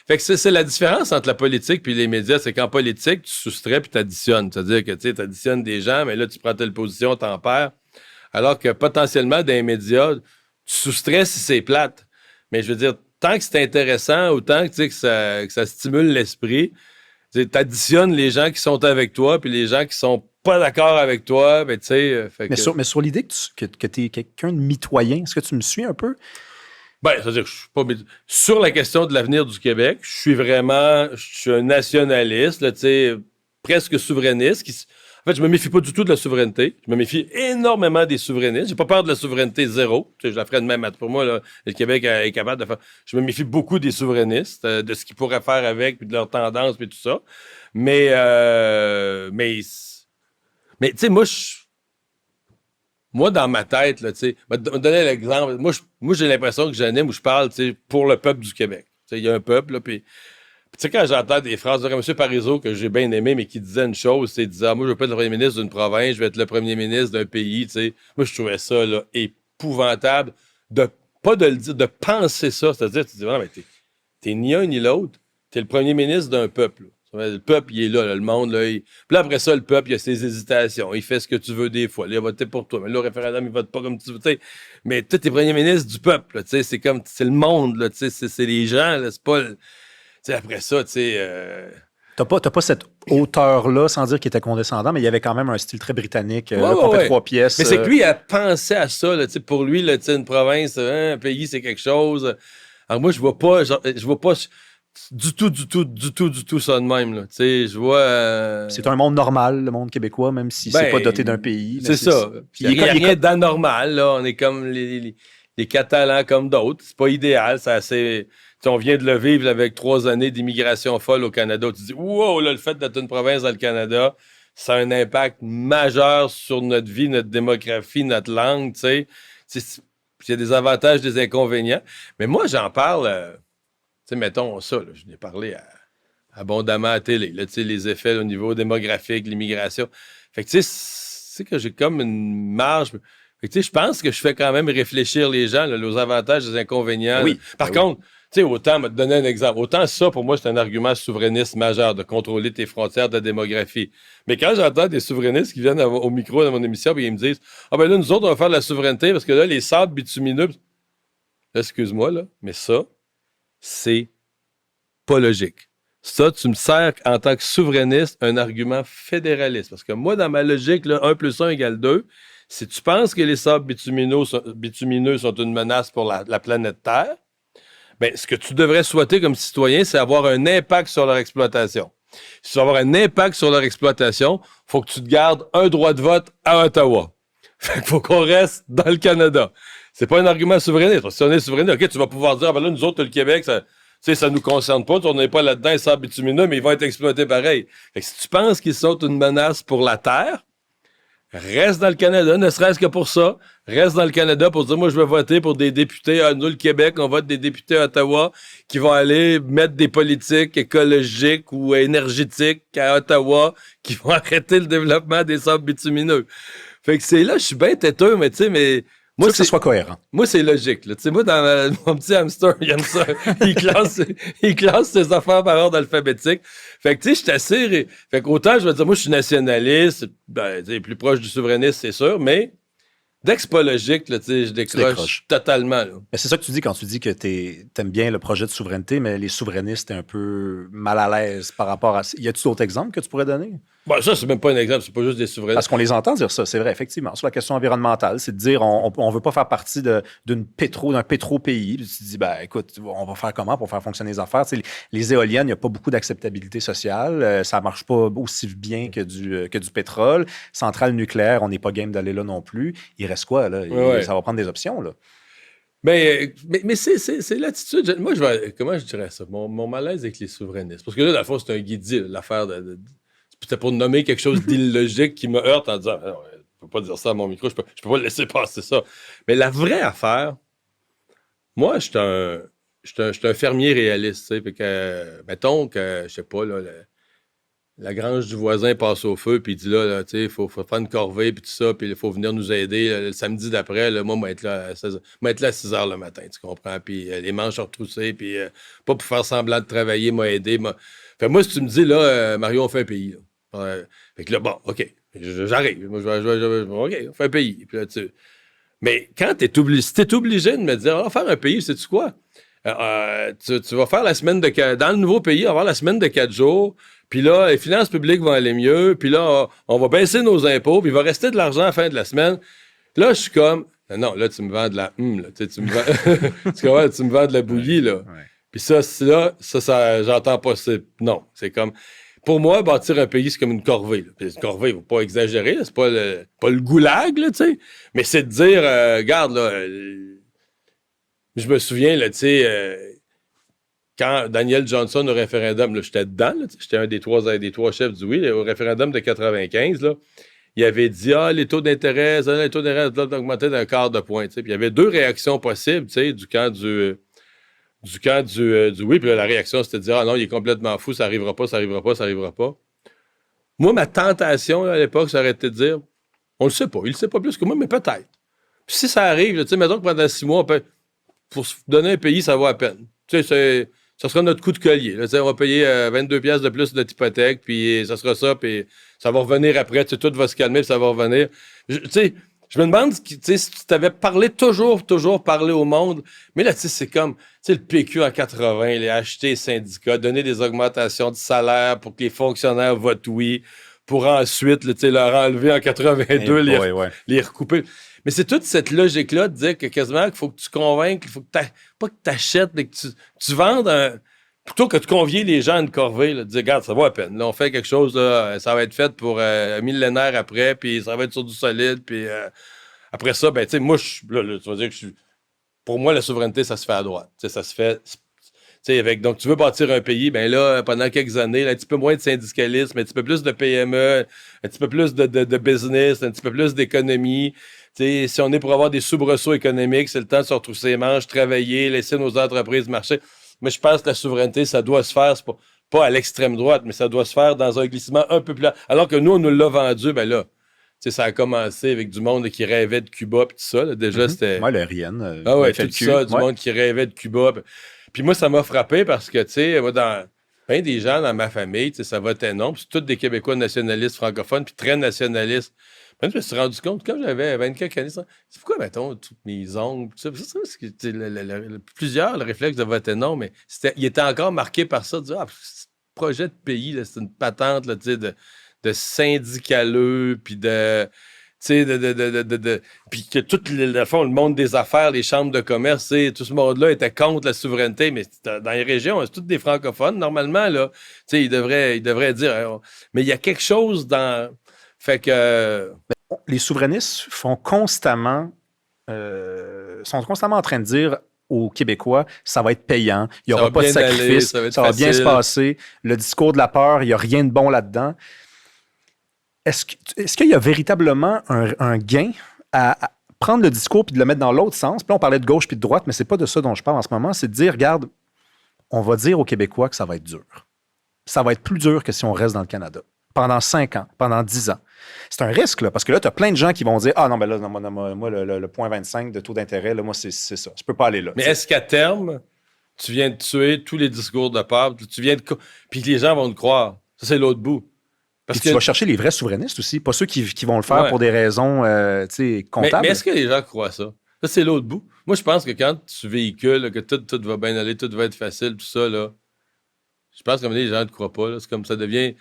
Fait que c'est la différence entre la politique et les médias. C'est qu'en politique, tu soustrais puis tu additionnes. C'est-à-dire que, tu additionnes des gens, mais là, tu prends telle position, t'en perds. Alors que, potentiellement, dans les médias, tu soustrais si c'est plate. Mais je veux dire, tant que c'est intéressant, autant que ça stimule l'esprit, tu additionnes les gens qui sont avec toi, puis les gens qui sont pas d'accord avec toi, ben tu sais... Mais sur l'idée que tu es quelqu'un de mitoyen, est-ce que tu me suis un peu? Ben, c'est-à-dire que je suis pas... Sur la question de l'avenir du Québec, je suis un nationaliste, là, tu sais, presque souverainiste, En fait, je me méfie pas du tout de la souveraineté. Je me méfie énormément des souverainistes. J'ai pas peur de la souveraineté zéro. Tu sais, je la ferais de même. Pour moi, là, le Québec est capable de faire... Je me méfie beaucoup des souverainistes, de ce qu'ils pourraient faire avec, puis de leurs tendances, puis tout ça. Mais tu sais, moi, moi, dans ma tête, là, tu sais, je vais te donner l'exemple. Moi, j'ai l'impression que j'anime où je parle, tu sais, pour le peuple du Québec. Tu sais, il y a un peuple, là, puis tu sais, quand j'entends des phrases de M. Parizeau que j'ai bien aimé, mais qui disait une chose, c'est disant, moi, je veux pas être le premier ministre d'une province, je vais être le premier ministre d'un pays, tu sais. Moi, je trouvais ça, là, épouvantable de, pas de le dire, de penser ça. C'est-à-dire, tu dis, non, mais t'es ni un ni l'autre. T'es le premier ministre d'un peuple, là. Le peuple, il est là, le monde, là. Puis là, après ça, le peuple, il a ses hésitations. Il fait ce que tu veux des fois. Là, il va voter pour toi. Mais là, au référendum, il vote pas comme tu veux, tu sais. Mais toi, t'es premier ministre du peuple, là, tu sais. C'est comme, c'est le monde, là, tu sais. C'est les gens, là. C'est pas tu sais, après ça, tu sais. T'as pas cette hauteur-là, sans dire qu'il était condescendant, mais il y avait quand même un style très britannique. Ouais, Là, ouais, qu'on fait ouais. 3 pièces. Mais c'est que lui, il a pensé à ça, là, tu sais. Pour lui, là, tu sais, une province, un pays, c'est quelque chose. Alors moi, je vois pas, je vois pas du tout ça de même, là. Tu sais, je vois. C'est un monde normal, le monde québécois, même si c'est pas doté d'un pays. Mais C'est ça. Il n'y a rien d'anormal, là. On est comme les Catalans comme d'autres. C'est pas idéal. C'est assez. On vient de le vivre avec 3 années d'immigration folle au Canada. Tu te dis, wow, là, le fait d'être une province dans le Canada, ça a un impact majeur sur notre vie, notre démographie, notre langue, tu sais. Il y a des avantages, des inconvénients. Mais moi, j'en parle, tu sais, mettons ça, là, je n'ai parlé abondamment à la télé, là, tu sais, les effets au niveau démographique, l'immigration. Fait que, tu sais, c'est que j'ai comme une marge. Fait que, tu sais, je pense que je fais quand même réfléchir les gens, là, aux avantages, des inconvénients. Oui. Par contre, tu sais, autant, me donner un exemple, autant ça, pour moi, c'est un argument souverainiste majeur de contrôler tes frontières de démographie. Mais quand j'entends des souverainistes qui viennent au micro dans mon émission et ils me disent, ah ben là, nous autres, on va faire de la souveraineté parce que là, les sables bitumineux, là, excuse-moi, là, mais ça, c'est pas logique. Ça, tu me sers en tant que souverainiste un argument fédéraliste. Parce que moi, dans ma logique, là, 1 + 1 = 2, si tu penses que les sables bitumineux sont une menace pour la planète Terre, ben, ce que tu devrais souhaiter comme citoyen, c'est avoir un impact sur leur exploitation. Si tu veux avoir un impact sur leur exploitation, il faut que tu te gardes un droit de vote à Ottawa. Fait qu'il faut qu'on reste dans le Canada. C'est pas un argument souverainiste. Si on est souverainiste, OK, tu vas pouvoir dire, ah ben là, nous autres, le Québec, ça, tu sais, ça nous concerne pas, on n'est pas là-dedans, les sables bitumineux, mais ils vont être exploités pareil. Fait que si tu penses qu'ils sont une menace pour la Terre, reste dans le Canada, ne serait-ce que pour ça. Reste dans le Canada pour dire, moi, je vais voter pour des députés. Nous, le Québec, on vote des députés à Ottawa qui vont aller mettre des politiques écologiques ou énergétiques à Ottawa qui vont arrêter le développement des sables bitumineux. Fait que c'est là, je suis bien têteux, mais tu sais, mais... Moi, que ce soit cohérent. Moi, c'est logique. Tu sais, moi, dans mon petit hamster, il aime ça. Il classe ses affaires par ordre alphabétique. Fait que, tu sais, je suis assez... Fait qu'autant, je vais dire, moi, je suis nationaliste, ben, tu sais, plus proche du souverainiste, c'est sûr, mais dès que c'est pas logique, là, tu sais, je décroche totalement, là. Mais c'est ça que tu dis quand tu dis que t'aimes bien le projet de souveraineté, mais les souverainistes, t'es un peu mal à l'aise par rapport à... Y a-tu d'autres exemples que tu pourrais donner? Bon, ça, c'est même pas un exemple, c'est pas juste des souverainistes. Parce qu'on les entend dire ça, c'est vrai, effectivement. Sur la question environnementale, c'est de dire on veut pas faire partie d'un pétro-pays. Puis tu te dis, ben écoute, on va faire comment pour faire fonctionner les affaires? Tu sais, les éoliennes, il n'y a pas beaucoup d'acceptabilité sociale. Ça marche pas aussi bien que du pétrole. Centrale nucléaire, on n'est pas game d'aller là non plus. Il reste quoi, là? Ça va prendre des options, là. Mais c'est l'attitude. Moi, comment je dirais ça? Mon malaise avec les souverainistes. Parce que là, dans le fond, c'est un guidi, l'affaire c'était pour nommer quelque chose d'illogique qui me heurte en disant, non, je peux pas dire ça à mon micro, je peux pas le laisser passer ça. Mais la vraie affaire, moi, je suis un fermier réaliste, tu sais, fait que, mettons que, je sais pas, là, la grange du voisin passe au feu, puis il dit là tu sais, il faut faire une corvée, puis tout ça, puis il faut venir nous aider. Le samedi d'après, là, moi, je vais être là à 6 h le matin, tu comprends? Puis les manches retroussées, puis pas pour faire semblant de travailler, m'a aidé. Fait moi, si tu me dis, là, Mario, on fait un pays, là. Fait que là, bon, OK, j'arrive. Moi, OK, on fait un pays. Puis là, mais quand si t'es obligé de me dire, on va faire un pays, sais-tu quoi? Tu vas faire la semaine dans le nouveau pays, on va avoir la semaine de 4 jours, puis là, les finances publiques vont aller mieux, puis là, on va baisser nos impôts, puis il va rester de l'argent à la fin de la semaine. Là, je suis comme, non, là, tu me vends de la là, tu me vends, tu me vends de la bouillie, là. Ouais. Puis ça, j'entends pas, non, c'est comme... Pour moi, bâtir un pays, c'est comme une corvée. Là. Puis une corvée, il ne faut pas exagérer. C'est pas le goulag, là, tu sais. Mais c'est de dire, regarde, là, je me souviens, là, tu sais, quand Daniel Johnson au référendum, là, j'étais dedans, là, j'étais un des trois chefs du oui, là, au référendum de 95, là, il avait dit les taux d'intérêt doivent augmenter d'un quart de point. Puis il y avait deux réactions possibles du camp du oui. Puis là, la réaction, c'était de dire non, il est complètement fou, ça arrivera pas. Moi, ma tentation là, à l'époque, ça aurait été de dire on le sait pas, il le sait pas plus que moi, mais peut-être. Puis si ça arrive, mettons que pendant 6 mois, pour se donner un pays, ça vaut à peine. Ça sera notre coup de collier. Là, on va payer 22 piastres de plus de notre hypothèque, puis ça sera ça, puis ça va revenir après. Tout va se calmer, puis ça va revenir. Je me demande si tu t'avais toujours parlé au monde, mais là, c'est comme le PQ en 80, les acheter les syndicats, donner des augmentations de salaire pour que les fonctionnaires votent oui, pour ensuite leur enlever en 82, les recouper. Mais c'est toute cette logique-là de dire que quasiment qu'il faut que tu convainques, il faut que pas que tu achètes, mais que tu vendes plutôt que de convier les gens à une corvée, là, de dire, regarde, ça vaut à peine. Là, on fait quelque chose, là, ça va être fait pour un millénaire après, puis ça va être sur du solide, puis après ça, ben, tu sais, moi, tu vas dire que pour moi, la souveraineté, ça se fait à droite. Ça se fait. Donc, tu veux bâtir un pays, ben là, pendant quelques années, là, un petit peu moins de syndicalisme, un petit peu plus de PME, un petit peu plus de business, un petit peu plus d'économie. Si on est pour avoir des soubresauts économiques, c'est le temps de se retrousser les manches, travailler, laisser nos entreprises marcher. Mais je pense que la souveraineté, ça doit se faire, c'est pas à l'extrême droite, mais ça doit se faire dans un glissement un peu plus large. Alors que nous, on nous l'a vendu, ben là, ça a commencé avec du monde qui rêvait de Cuba et tout ça. Là. Déjà, c'était... Ouais, le RIN. Tout ça, du monde qui rêvait de Cuba. Puis moi, ça m'a frappé parce que, moi, dans plein des gens dans ma famille, ça votait non. Puis c'est tous des Québécois nationalistes francophones, puis très nationalistes. Puis je me suis rendu compte, quand j'avais 24 années, c'est pourquoi, mettons, tous mes oncles, tout ça, plusieurs, le réflexe de voter non, mais il était encore marqué par ça, de dire, projet de pays, là, c'est une patente, là, de syndicaleux, puis puis que tout le monde des affaires, les chambres de commerce, tout ce monde-là était contre la souveraineté, mais dans les régions, c'est tous des francophones, normalement, là. Ils devraient dire... mais il y a quelque chose dans... Fait que... Les souverainistes sont constamment en train de dire aux Québécois, ça va être payant, il n'y aura pas de sacrifice, ça va bien se passer. Le discours de la peur, il n'y a rien de bon là-dedans. Est-ce qu'il y a véritablement un gain à prendre le discours puis de le mettre dans l'autre sens? Puis là, on parlait de gauche puis de droite, mais c'est pas de ça dont je parle en ce moment. C'est de dire, regarde, on va dire aux Québécois que ça va être dur. Ça va être plus dur que si on reste dans le Canada. Pendant 5 ans, pendant 10 ans. C'est un risque, là, parce que là, tu as plein de gens qui vont dire, ah non, ben là, moi, le 0,25 de taux d'intérêt, là, moi, c'est ça. Je peux pas aller là. Mais est-ce qu'à terme, tu viens de tuer tous les discours de peur, puis les gens vont te croire? Ça, c'est l'autre bout. Parce que tu vas chercher les vrais souverainistes aussi, pas ceux qui vont le faire pour des raisons comptables. Mais est-ce que les gens croient ça? Ça, c'est l'autre bout. Moi, je pense que quand tu véhicules, là, que tout va bien aller, tout va être facile, tout ça, là, je pense que les gens ne te croient pas. Là. C'est comme ça devient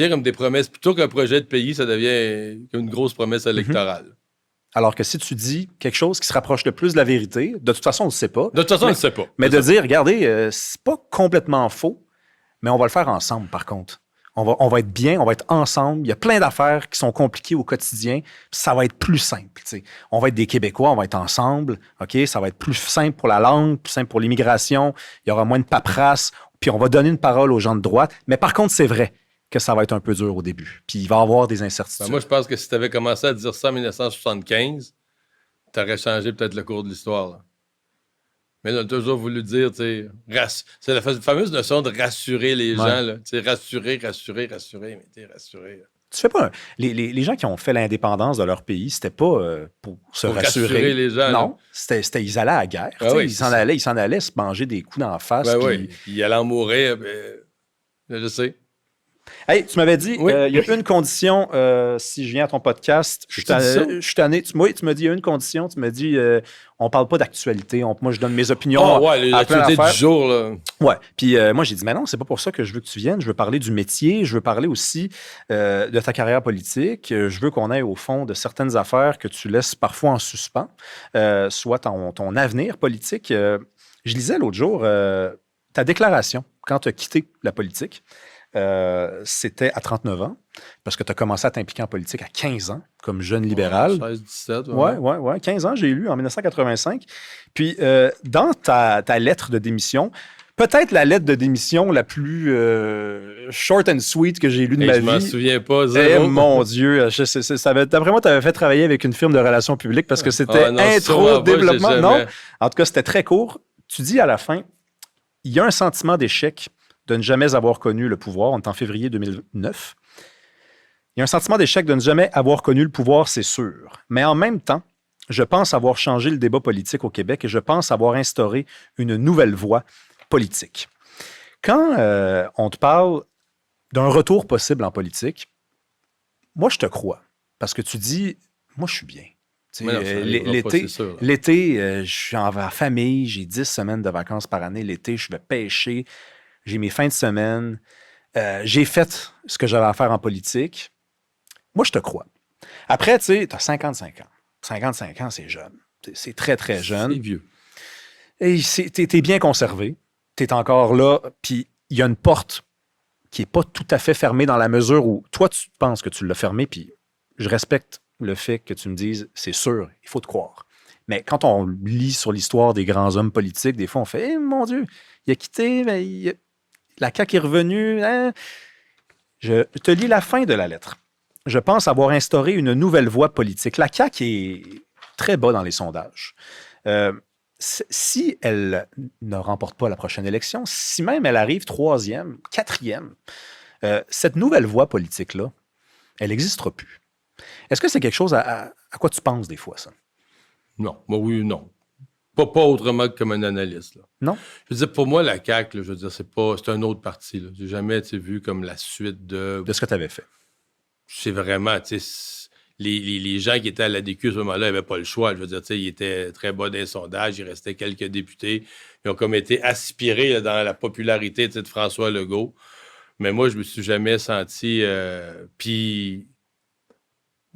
comme des promesses. Plutôt qu'un projet de pays, ça devient comme une grosse promesse électorale. Alors que si tu dis quelque chose qui se rapproche le plus de la vérité, de toute façon, on ne le sait pas. De toute façon, on ne le sait pas. Mais de dire, regardez, c'est pas complètement faux, mais on va le faire ensemble, par contre. On va être bien, on va être ensemble. Il y a plein d'affaires qui sont compliquées au quotidien. Ça va être plus simple. T'sais. On va être des Québécois, on va être ensemble. OK? Ça va être plus simple pour la langue, plus simple pour l'immigration. Il y aura moins de paperasse. Puis on va donner une parole aux gens de droite. Mais par contre, c'est vrai que ça va être un peu dur au début. Puis il va y avoir des incertitudes. Moi, je pense que si tu avais commencé à dire ça en 1975, tu aurais changé peut-être le cours de l'histoire. Là. Mais on a toujours voulu dire, tu sais, c'est la fameuse notion de rassurer les gens, là. Tu sais, rassurer, mais tu rassurer. Là. Tu fais pas... Les gens qui ont fait l'indépendance de leur pays, c'était pas pour se rassurer. Les gens. Non, c'était ils allaient à la guerre. Ils s'en allaient se manger des coups d'en face. Puis ils allaient en mourir. Je sais. Hey, tu m'avais dit, il y a une condition, si je viens à ton podcast, je suis tanné. Tu m'as dit, il y a une condition, tu m'as dit, on parle pas d'actualité, moi je donne mes opinions. L'actualité du jour. Là. Ouais, puis moi j'ai dit, mais non, c'est pas pour ça que je veux que tu viennes, je veux parler du métier, je veux parler aussi de ta carrière politique, je veux qu'on aille au fond de certaines affaires que tu laisses parfois en suspens, soit ton avenir politique. Je lisais l'autre jour ta déclaration quand tu as quitté la politique. C'était à 39 ans, parce que tu as commencé à t'impliquer en politique à 15 ans, comme jeune libéral. 16-17, ouais. 15 ans, j'ai élu en 1985. Puis, dans ta lettre de démission, Peut-être la lettre de démission la plus short and sweet que j'ai lue de ma vie. Je m'en souviens pas, zéro. Mon Dieu, d'après moi, tu avais fait travailler avec une firme de relations publiques parce que c'était intro, développement. Non, en tout cas, c'était très court. Tu dis à la fin, il y a un sentiment d'échec de ne jamais avoir connu le pouvoir. On est en février 2009. Il y a un sentiment d'échec de ne jamais avoir connu le pouvoir, c'est sûr. Mais en même temps, je pense avoir changé le débat politique au Québec et je pense avoir instauré une nouvelle voie politique. Quand on te parle d'un retour possible en politique, moi, je te crois. Parce que tu dis, moi, je suis bien. L'été, je suis en famille, j'ai 10 semaines de vacances par année. L'été, je vais pêcher, j'ai mes fins de semaine. J'ai fait ce que j'avais à faire en politique. Moi, je te crois. Après, tu sais, tu as 55 ans. 55 ans, c'est jeune. C'est très, très jeune. C'est vieux. Et t'es bien conservé. Tu es encore là, puis il y a une porte qui n'est pas tout à fait fermée dans la mesure où toi, tu penses que tu l'as fermée, puis je respecte le fait que tu me dises, c'est sûr, il faut te croire. Mais quand on lit sur l'histoire des grands hommes politiques, des fois, on fait, mon Dieu, il a quitté, mais la CAQ est revenue. Hein? Je te lis la fin de la lettre. Je pense avoir instauré une nouvelle voie politique. La CAQ est très bas dans les sondages. Si elle ne remporte pas la prochaine élection, si même elle arrive 3e, 4e, cette nouvelle voie politique-là, elle n'existera plus. Est-ce que c'est quelque chose à quoi tu penses des fois, ça? Non. Moi, oui, non. Pas autrement que comme un analyste. Là. Non? Je veux dire, pour moi, la CAQ, là, je veux dire, c'est un autre parti. Là. J'ai jamais vu comme la suite de ce que tu avais fait. C'est vraiment, tu sais, les gens qui étaient à l'ADQ à ce moment-là n'avaient pas le choix. Je veux dire, tu sais, ils étaient très bas dans les sondages, il restait quelques députés. Ils ont comme été aspirés là, dans la popularité de François Legault. Mais moi, je me suis jamais senti... Puis,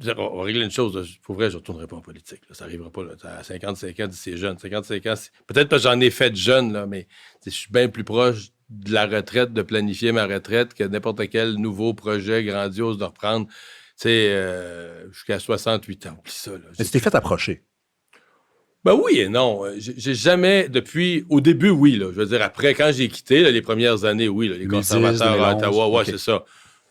on va régler une chose. Pour vrai, je ne retournerai pas en politique. Là. Ça n'arrivera pas. Là. À 55 ans, c'est jeune. 55 ans, peut-être parce que j'en ai fait de jeune, là, mais je suis bien plus proche de la retraite, de planifier ma retraite, que n'importe quel nouveau projet grandiose de reprendre, tu sais, jusqu'à 68 ans. Oublie ça, là. Mais tu t'es fait approcher. Ben oui et non. J'ai jamais, depuis, au début, oui, là. Je veux dire, après, quand j'ai quitté, là, les premières années, oui, là, les conservateurs à Ottawa, ouais, okay. C'est ça.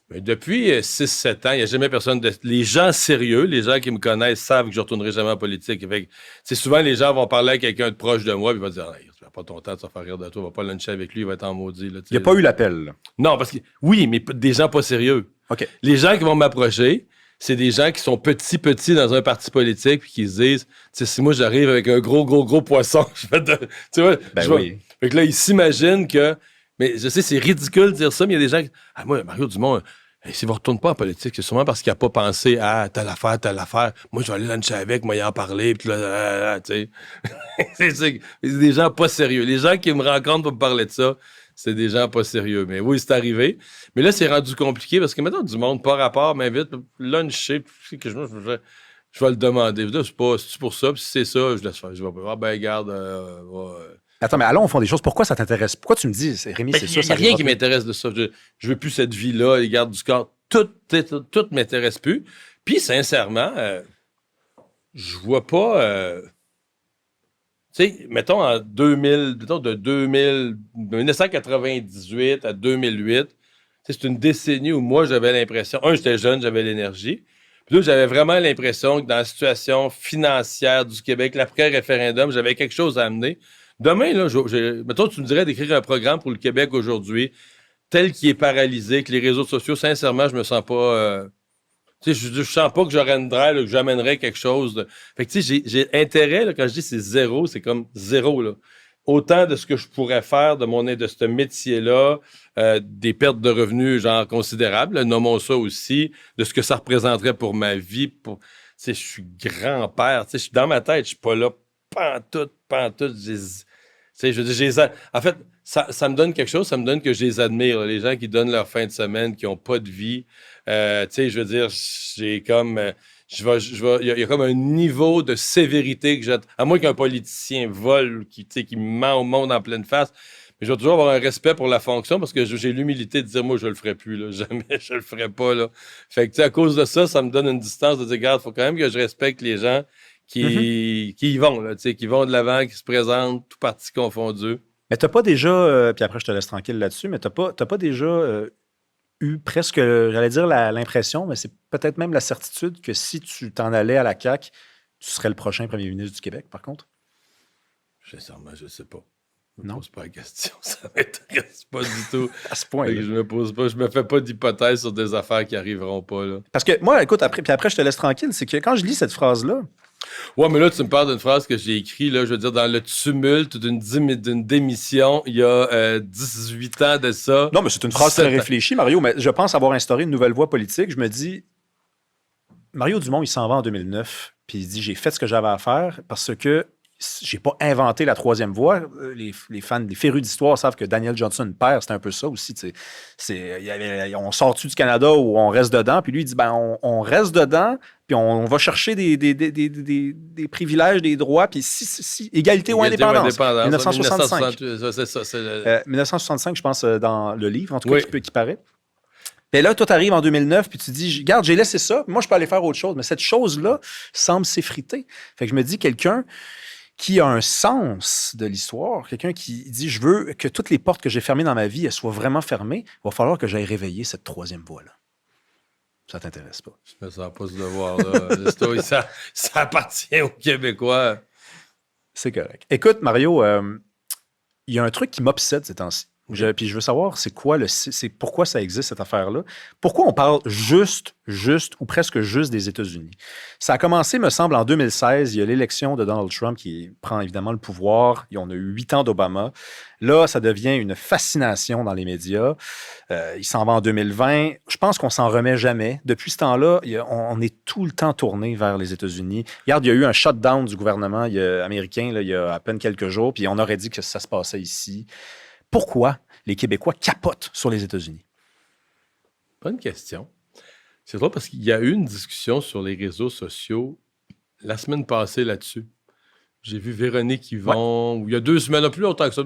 Mais depuis 6-7 ans, il n'y a jamais personne les gens sérieux, les gens qui me connaissent savent que je ne retournerai jamais en politique. Fait que, souvent, les gens vont parler à quelqu'un de proche de moi, puis ils vont dire, tu vas pas ton temps, tu vas faire rire de toi, va pas luncher avec lui, il va être en maudit. Là, il n'y a pas eu l'appel. Là. Non, parce que, oui, mais des gens pas sérieux. Okay. Les gens qui vont m'approcher, c'est des gens qui sont petits dans un parti politique, puis qui se disent, tu sais, si moi j'arrive avec un gros poisson, je vais tu vois, oui. Fait que là, ils s'imaginent que. Mais je sais, c'est ridicule de dire ça, mais il y a des gens qui... Ah, moi, Mario Dumont, s'il ne retourne pas en politique, c'est sûrement parce qu'il n'a pas pensé à telle affaire. Moi, je vais aller luncher avec, moi, y en parler, puis là, tu sais. c'est des gens pas sérieux. Les gens qui me rencontrent pour me parler de ça, c'est des gens pas sérieux. Mais oui, c'est arrivé. Mais là, c'est rendu compliqué parce que maintenant, du monde, pas rapport, m'invite, luncher, que je vais le demander. C'est pour ça, puis si c'est ça, je laisse faire. Je vais dire, garde, Attends, mais allons au fond des choses. Pourquoi ça t'intéresse? Pourquoi tu me dis, Rémi, c'est ça? Il n'y a rien qui m'intéresse de ça. Je veux plus cette vie-là, les gardes du corps. Tout m'intéresse plus. Puis, sincèrement, je vois pas... tu sais, mettons en 1998 à 2008, c'est une décennie où moi, j'avais l'impression... j'étais jeune, j'avais l'énergie. Puis là, j'avais vraiment l'impression que dans la situation financière du Québec, l'après-référendum, j'avais quelque chose à amener. Demain, là, mettons, tu me dirais d'écrire un programme pour le Québec aujourd'hui, tel qu'il est paralysé, que les réseaux sociaux, sincèrement, je me sens pas... tu sais, je sens pas que j'aurais une drive, là, que j'amènerais quelque chose. Fait que, tu sais, j'ai intérêt, là, quand je dis c'est zéro, c'est comme zéro, là. Autant de ce que je pourrais faire de ce métier-là, des pertes de revenus, genre, considérables, là, nommons ça aussi, de ce que ça représenterait pour ma vie. Tu sais, je suis grand-père, tu sais, dans ma tête, je suis pas là, pantoute. Tu sais, je veux dire, en fait, ça me donne quelque chose, ça me donne que je les admire. Là, les gens qui donnent leur fin de semaine, qui n'ont pas de vie. Tu sais, je veux dire, j'ai comme... il y a comme un niveau de sévérité que j'ai... À moins qu'un politicien vole, qui ment au monde en pleine face. Mais je vais toujours avoir un respect pour la fonction parce que j'ai l'humilité de dire, moi, je le ferai plus. Là. Jamais, je le ferai pas. Là. Fait que, tu sais, à cause de ça, ça me donne une distance de dire, regarde, il faut quand même que je respecte les gens qui y vont, là, qui vont de l'avant, qui se présentent, tout parti confondu. Mais t'as pas déjà, puis après je te laisse tranquille là-dessus, mais t'as pas déjà eu presque, j'allais dire l'impression, mais c'est peut-être même la certitude que si tu t'en allais à la CAQ, tu serais le prochain premier ministre du Québec, par contre? Sincèrement, je sais pas. Je me Non. pose pas la question. Ça m'intéresse pas du tout. À ce point. Je me fais pas d'hypothèse sur des affaires qui arriveront pas, là. Parce que moi, écoute, après je te laisse tranquille, c'est que quand je lis cette phrase-là, Ouais, mais là, tu me parles d'une phrase que j'ai écrite, là, je veux dire, dans le tumulte d'une démission, il y a 18 ans de ça. non, mais c'est une phrase très 17 ans. réfléchie, Mario, mais je pense avoir instauré une nouvelle voie politique. Je me dis, Mario Dumont, il s'en va en 2009, puis il dit, j'ai fait ce que j'avais à faire parce que j'ai pas inventé la troisième voie. Les fans, les férus d'histoire savent que Daniel Johnson père, c'est un peu ça aussi. On sort-tu du Canada ou on reste dedans? Puis lui, il dit, on reste dedans, puis on va chercher des privilèges, des droits, puis égalité ou indépendance. 1965. C'est ça. 1965, je pense, dans le livre, en tout cas, Oui. qui paraît. Et là, toi, tu arrives en 2009, puis tu dis, regarde, j'ai laissé ça, moi, je peux aller faire autre chose. Mais cette chose-là semble s'effriter. Fait que je me dis, quelqu'un qui a un sens de l'histoire, quelqu'un qui dit, je veux que toutes les portes que j'ai fermées dans ma vie, elles soient vraiment fermées, il va falloir que j'aille réveiller cette troisième voie-là. Ça t'intéresse pas? Je me sens pas ce devoir-là. L'histoire, ça appartient aux Québécois. C'est correct. Écoute, Mario, il y a un truc qui m'obsède ces temps-ci. Puis je veux savoir, c'est pourquoi ça existe, cette affaire-là. Pourquoi on parle juste ou presque juste des États-Unis? Ça a commencé, me semble, en 2016. Il y a l'élection de Donald Trump qui prend évidemment le pouvoir. On a eu 8 ans d'Obama. Là, ça devient une fascination dans les médias. Il s'en va en 2020. Je pense qu'on s'en remet jamais. Depuis ce temps-là, on est tout le temps tourné vers les États-Unis. Regarde, il y a eu un shutdown du gouvernement américain il y a à peine quelques jours, puis on aurait dit que ça se passait ici. Pourquoi les Québécois capotent sur les États-Unis? Bonne question. C'est drôle parce qu'il y a eu une discussion sur les réseaux sociaux la semaine passée là-dessus. J'ai vu Véronique Yvon, ou il y a 2 semaines, plus longtemps que ça,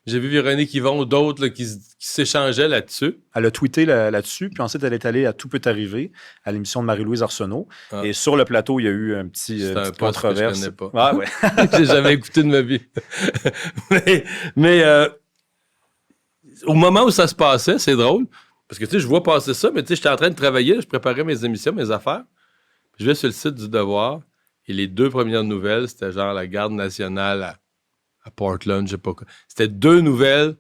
j'ai vu Véronique Yvon, d'autres là, qui s'échangeaient là-dessus. Elle a tweeté là-dessus, puis ensuite elle est allée à Tout peut arriver, à l'émission de Marie-Louise Arsenault. Ah. Et sur le plateau, il y a eu une petite controverse. Que je connais pas. Ah, ouais. J'ai jamais écouté de ma vie. mais au moment où ça se passait, c'est drôle, parce que tu sais, je vois passer ça, mais tu sais, j'étais en train de travailler, je préparais mes émissions, mes affaires. Puis je vais sur le site du Devoir, et les 2 premières nouvelles, c'était genre la garde nationale à Portland, je sais pas quoi. C'était 2 nouvelles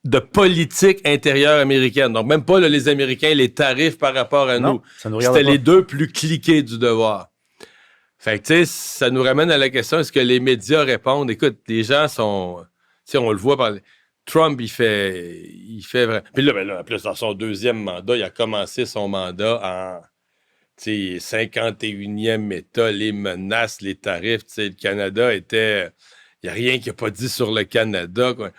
de politique intérieure américaine. Donc, même pas là, les Américains, les tarifs par rapport à nous. C'était les 2 plus cliqués du Devoir. Fait que, tu sais, ça nous ramène à la question, est-ce que les médias répondent? Écoute, les gens sont... Tu sais, on le voit par... Trump, il fait vrai. Puis là, en plus, dans son 2e mandat, il a commencé son mandat en 51e État, les menaces, les tarifs. Le Canada était... Il n'y a rien qu'il n'a pas dit sur le Canada, quoi.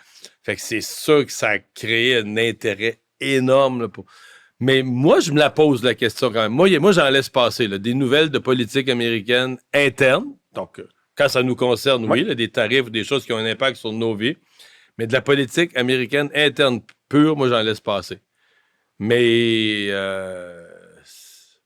Fait que c'est sûr que ça a créé un intérêt énorme. Là, Mais moi, je me la pose, la question, quand même. Moi j'en laisse passer. Là, des nouvelles de politique américaine interne. Donc, quand ça nous concerne, oui, là, des tarifs ou des choses qui ont un impact sur nos vies. Mais de la politique américaine interne pure, moi, j'en laisse passer. Mais...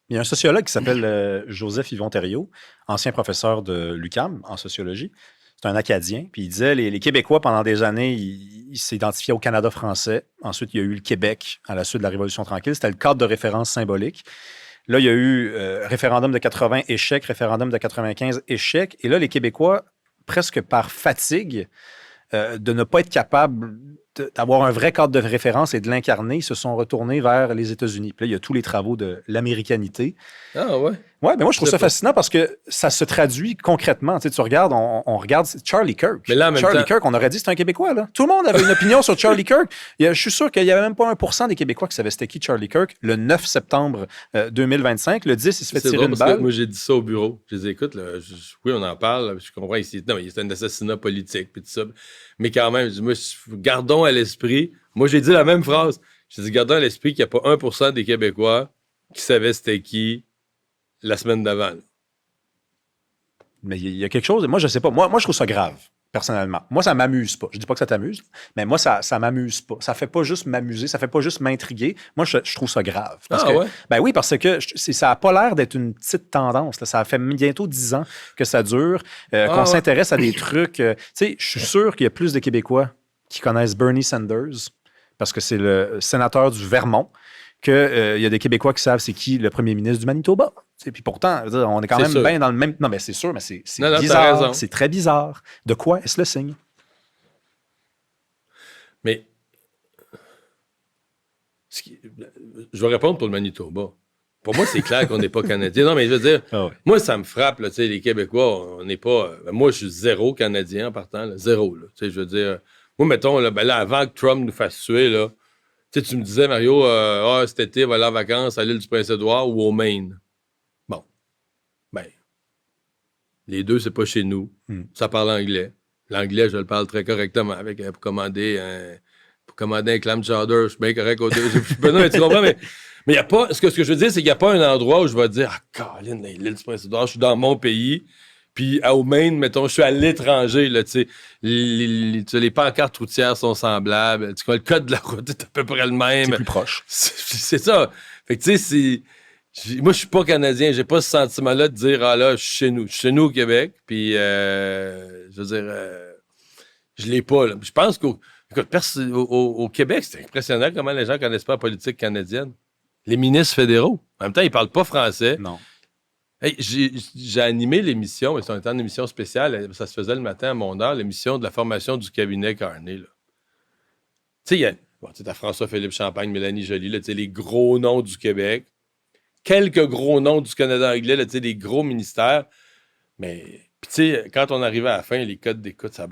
Il y a un sociologue qui s'appelle Joseph Yvon-Thériault, ancien professeur de l'UQAM en sociologie. C'est un Acadien. Puis il disait, les Québécois, pendant des années, ils s'identifiaient au Canada français. Ensuite, il y a eu le Québec à la suite de la Révolution tranquille. C'était le cadre de référence symbolique. Là, il y a eu référendum de 80, échec, référendum de 95, échec. Et là, les Québécois, presque par fatigue, de ne pas être capable d'avoir un vrai cadre de référence et de l'incarner, ils se sont retournés vers les États-Unis. Puis là, il y a tous les travaux de l'américanité. Ah ouais? Oui, mais moi, je trouve ça fascinant parce que ça se traduit concrètement. Tu sais, tu regardes, on regarde Charlie Kirk. Mais là, en même Charlie temps... Kirk, on aurait dit que c'est un Québécois, là. Tout le monde avait une opinion sur Charlie Kirk. Je suis sûr qu'il n'y avait même pas 1% des Québécois qui savaient c'était qui Charlie Kirk le 9 septembre 2025. Le 10, il se fait tirer une balle. Moi, j'ai dit ça au bureau. Je dis, écoute, là, oui, on en parle. Je comprends ici. Non, c'est un assassinat politique, puis tout ça. Mais quand même, moi, gardons à l'esprit. Moi, j'ai dit la même phrase. J'ai dit, gardons à l'esprit qu'il n'y a pas 1% des Québécois qui savaient c'était qui la semaine d'avant. Mais il y a quelque chose, moi je sais pas, moi je trouve ça grave. personnellement. Moi, ça m'amuse pas. Je dis pas que ça t'amuse, mais moi, ça m'amuse pas. Ça fait pas juste m'amuser, ça fait pas juste m'intriguer. Moi, je trouve ça grave. Ouais? Ben oui, parce que ça a pas l'air d'être une petite tendance. Là. Ça fait bientôt 10 ans que ça dure, qu'on s'intéresse à des trucs. Tu sais, je suis sûr qu'il y a plus de Québécois qui connaissent Bernie Sanders, parce que c'est le sénateur du Vermont, qu'il y a des Québécois qui savent c'est qui le premier ministre du Manitoba. Puis pourtant, on est quand même bien dans le même... Non, mais c'est sûr, mais c'est bizarre. C'est très bizarre. De quoi est-ce le signe? Mais je vais répondre pour le Manitoba. Pour moi, c'est clair qu'on n'est pas Canadien. Non, mais je veux dire, moi, ça me frappe, là, les Québécois, on n'est pas... moi, je suis zéro Canadien en partant, là, zéro. Là, je veux dire, moi, mettons, là, avant que Trump nous fasse tuer, là, tu me disais, Mario, cet été, on va aller en vacances à l'île du Prince-Édouard ou au Maine. Bon. Ben, les deux, c'est pas chez nous. Ça parle anglais. L'anglais, je le parle très correctement avec pour commander un clam chowder. Je suis bien correct au deux. Non, tu comprends, mais il n'y a pas... Ce que je veux dire, c'est qu'il n'y a pas un endroit où je vais dire « Ah, Colin, l'île du Prince-Édouard, je suis dans mon pays. » Puis au Maine, mettons, je suis à l'étranger, là, tu sais. Les pancartes routières sont semblables. Tu vois, le code de la route est à peu près le même. C'est plus proche. C'est ça. Fait que, tu sais, moi, je suis pas Canadien. J'ai pas ce sentiment-là de dire, ah là, je suis chez nous. Je suis chez nous au Québec. Puis, je veux dire, je l'ai pas, là. Je pense qu'au Québec, c'est impressionnant comment les gens connaissent pas la politique canadienne. Les ministres fédéraux. En même temps, ils parlent pas français. Non. Hey, j'ai animé l'émission, mais c'était une émission spéciale, ça se faisait le matin à mon heure, l'émission de la formation du cabinet Carney. Tu sais, il y a t'as François-Philippe Champagne, Mélanie Joly, là, les gros noms du Québec, quelques gros noms du Canada anglais, là, des gros ministères, mais quand on arrivait à la fin, les codes d'écoute, ça,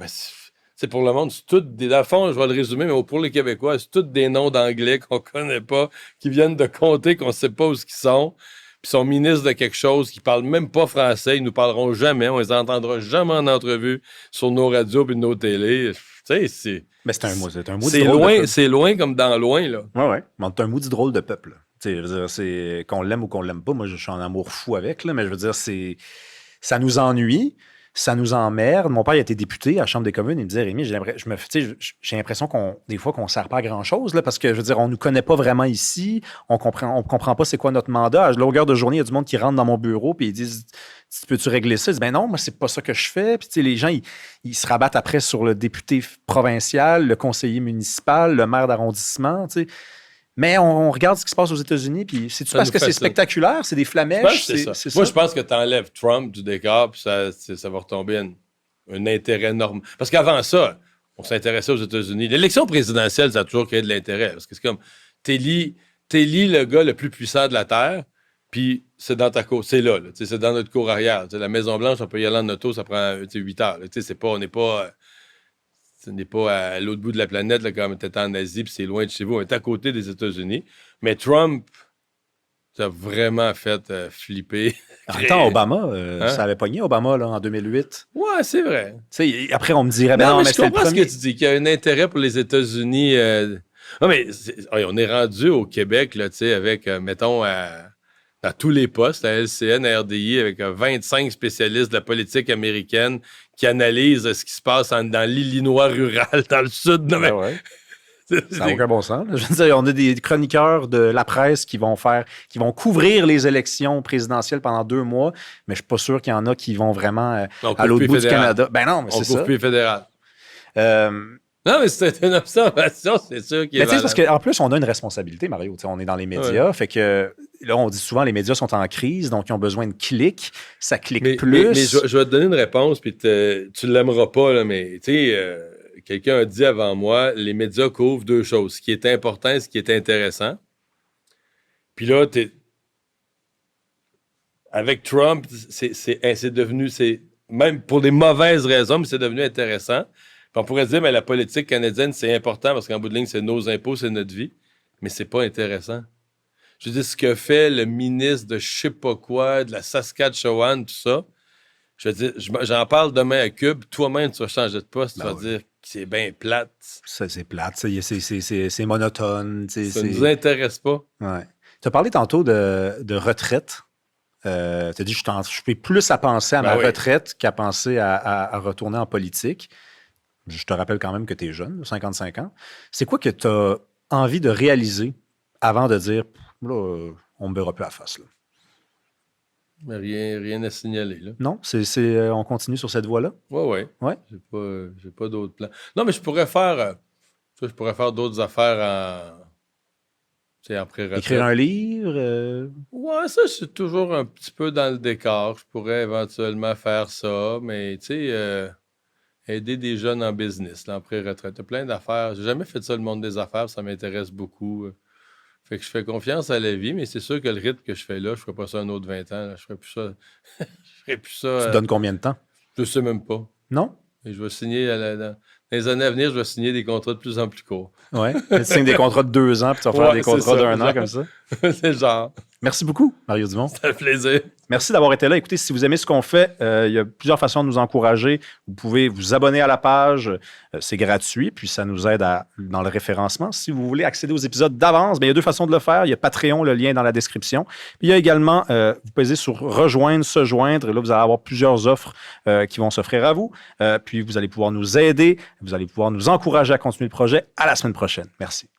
c'est pour le monde, c'est tout dans le fond, je vais le résumer, mais pour les Québécois, c'est tous des noms d'anglais qu'on connaît pas, qui viennent de compter, qu'on sait pas où ils sont. Puis sont ministres de quelque chose qui ne parlent même pas français, ils nous parleront jamais, on les entendra jamais en entrevue sur nos radios et nos télés. Tu sais, c'est... Mais c'est un mot c'est loin comme dans loin, là. Ouais. Mais c'est un maudit drôle de peuple. Tu sais, je veux dire, c'est qu'on l'aime ou qu'on l'aime pas. Moi, je suis en amour fou avec, là, mais je veux dire, ça nous ennuie. Ça nous emmerde. Mon père, il a été député à la Chambre des communes. Il me disait, Rémi, j'ai l'impression des fois qu'on ne sert pas à grand-chose, là, parce que, je veux dire, on ne nous connaît pas vraiment ici. On comprend pas c'est quoi notre mandat. À la longueur de journée, il y a du monde qui rentre dans mon bureau et ils disent, peux-tu régler ça? Je dis, ben non, moi, c'est pas ça que je fais. Puis, les gens, ils se rabattent après sur le député provincial, le conseiller municipal, le maire d'arrondissement, tu sais. Mais on regarde ce qui se passe aux États-Unis, puis c'est-tu parce que c'est spectaculaire? C'est des flamèches? C'est ça. Moi, je pense que tu enlèves Trump du décor, puis ça va retomber un intérêt normal. Parce qu'avant ça, on s'intéressait aux États-Unis. L'élection présidentielle, ça a toujours créé de l'intérêt. Parce que c'est comme, t'élis le gars le plus puissant de la Terre, puis c'est dans ta cour. C'est là c'est dans notre cour arrière. La Maison-Blanche, on peut y aller en auto, ça prend 8 heures. On n'est pas... Ce n'est pas à l'autre bout de la planète, là, comme tu es en Asie, puis c'est loin de chez vous. On est à côté des États-Unis. Mais Trump, ça a vraiment fait flipper. En même temps, Obama, ça avait pogné Obama là, en 2008. Ouais, c'est vrai. Après, on me dirait, non, mais je comprends ce que tu dis, qu'il y a un intérêt pour les États-Unis. Non, mais on est rendu au Québec, là, avec, mettons, dans tous les postes, à LCN, à RDI, avec 25 spécialistes de la politique américaine qui analysent ce qui se passe dans l'Illinois rural, dans le sud. Non, mais... Ça n'a aucun bon sens. Je veux dire, on a des chroniqueurs de la presse qui vont couvrir les élections présidentielles pendant 2 mois, mais je suis pas sûr qu'il y en a qui vont vraiment à l'autre bout du Canada. Ben non, mais c'est ça. On couvre plus fédéral. Non, mais c'est une observation, c'est sûr qu'il est valable. Parce qu'en plus, on a une responsabilité, Mario. On est dans les médias, fait que là, on dit souvent les médias sont en crise, donc ils ont besoin de clics. Ça clique plus. Mais je vais te donner une réponse, puis tu l'aimeras pas, là, mais tu sais, quelqu'un a dit avant moi, les médias couvrent 2 choses, ce qui est important et ce qui est intéressant. Puis là, avec Trump, c'est devenu, même pour des mauvaises raisons, mais c'est devenu intéressant. Puis on pourrait dire, mais la politique canadienne, c'est important parce qu'en bout de ligne, c'est nos impôts, c'est notre vie. Mais c'est pas intéressant. Je veux dire, ce que fait le ministre de je sais pas quoi, de la Saskatchewan, tout ça, je veux dire, j'en parle demain à Cube, toi-même, tu vas changer de poste, tu vas dire que c'est bien plate. Ça, c'est plate, c'est monotone. Ça ne nous intéresse pas. Ouais. Tu as parlé tantôt de retraite. Tu as dit, je fais plus à penser à ma retraite qu'à penser à retourner en politique. je te rappelle quand même que tu es jeune, 55 ans. C'est quoi que tu as envie de réaliser avant de dire, là, on me verra plus à la face, là? Mais rien à signaler, là. Non? On continue sur cette voie-là? Ouais. Ouais. J'ai pas d'autres plans. Non, mais je pourrais faire d'autres affaires en pré-retraite. Écrire un livre? Ouais, ça, c'est toujours un petit peu dans le décor. Je pourrais éventuellement faire ça, mais tu sais, aider des jeunes en business, là, en pré-retraite. Il y a plein d'affaires. J'ai jamais fait ça, le monde des affaires, ça m'intéresse beaucoup. Fait que je fais confiance à la vie, mais c'est sûr que le rythme que je fais là, je ferai pas ça un autre 20 ans. Là. Je ferai plus ça. Je ferai plus ça. Tu te donnes combien de temps? Je sais même pas. Non? Et je vais signer dans les années à venir, je vais signer des contrats de plus en plus courts. Ouais. Tu signes des contrats de 2 ans, puis tu vas faire des contrats d'1 an comme ça. C'est genre. Merci beaucoup, Mario Dumont. C'était un plaisir. Merci d'avoir été là. Écoutez, si vous aimez ce qu'on fait, il y a plusieurs façons de nous encourager. Vous pouvez vous abonner à la page. C'est gratuit, puis ça nous aide dans le référencement. Si vous voulez accéder aux épisodes d'avance, il y a 2 façons de le faire. Il y a Patreon, le lien est dans la description. Puis il y a également, vous pesez sur Rejoindre, se joindre. Et là, vous allez avoir plusieurs offres qui vont s'offrir à vous. Puis vous allez pouvoir nous aider. Vous allez pouvoir nous encourager à continuer le projet. À la semaine prochaine. Merci.